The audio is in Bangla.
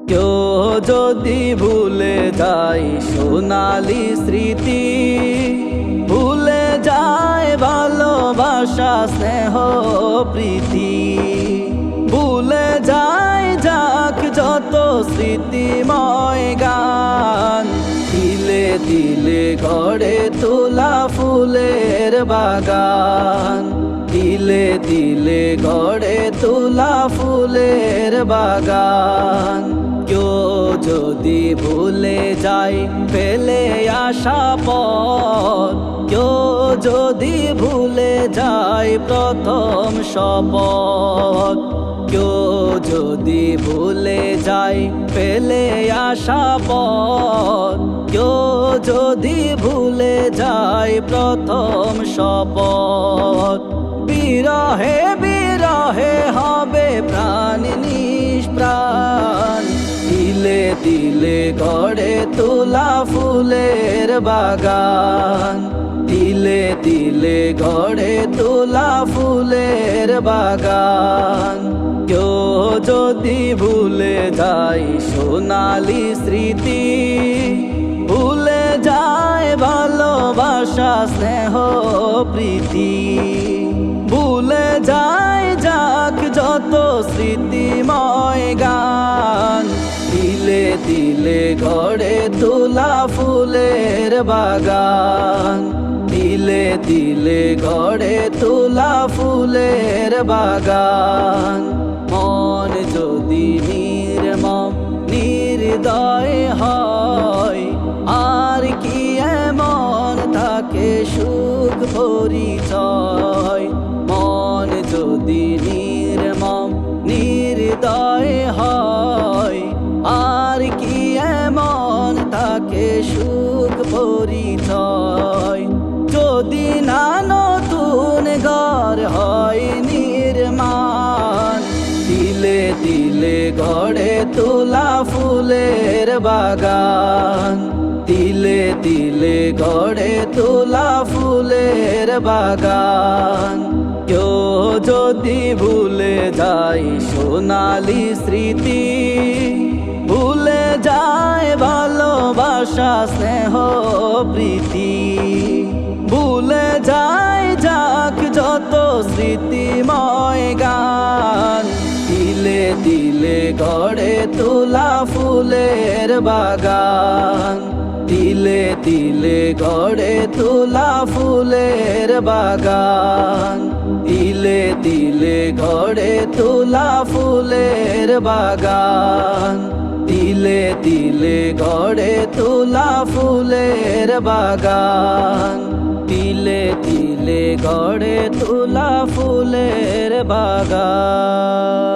কেউ যদি ভুলে যায় সোনালি স্মৃতি, ভুলে যায় ভালোবাসা স্নেহ প্রীতি, ভুলে যায় যাক যত স্মৃতিময় গান, তিলে তিলে গড়ে তোলা ফুলের বাগান, তিলে তিলে গড়ে তোলা ফুলের বাগান। কেউ যদি ভুলে যায় ফেলে আসা পথ, কেউ যদি ভুলে যায় প্রথম শপথ, কেউ যদি ভুলে যায় ফেলে আসা পথ, কেউ যদি ভুলে যায় প্রথম শপথ, বিরহে বিরহে হবে প্রাণ নিষ্প্রাণ, তিলে তিলে গড়ে তোলা ফুলের বাগান, তিলে তিলে গড়ে তোলা ফুলের বাগান। কেউ যদি ভুলে যায় সোনালি স্মৃতি, ভুলে যায় ভালোবাসা স্নেহ প্রীতি, ভুলে যায় যাক যত স্মৃতিময় গান, তিলে তিলে গড়ে তোলা ফুলের বাগান, তিলে তিলে গড়ে তোলা ফুলের বাগান। মন যদি নির্মম নির্দয় হয়, আর কি এমন থাকে সুখ পরিচয়, মন যদি নির্মম নির্দয় হয়, আর কি এমন থাকে সুখ পরিচয়, যদি না নতুন ঘর হয় নির্মাণ, তিলে তিলে গড়ে তোলা ফুলের বাগান, তিলে তিলে গড়ে তোলা ফুলের বাগান। কেউ যদি ভুলে যায় সোনালি স্মৃতি, ভুলে যায় ভালোবাসা স্নেহ প্রীতি, ভুলে যায় যাক যত স্মৃতিময় গান, তিলে তিলে গড়ে তোলা ফুলের বাগান, তিলে তিলে গড়ে তোলা ফুলের বাগান, তিলে তিলে গড়ে তোলা ফুলের বাগান, তিলে তিলে গড়ে তোলা ফুলের বাগান, তিলে তিলে গড়ে তোলা ফুলের বাগান।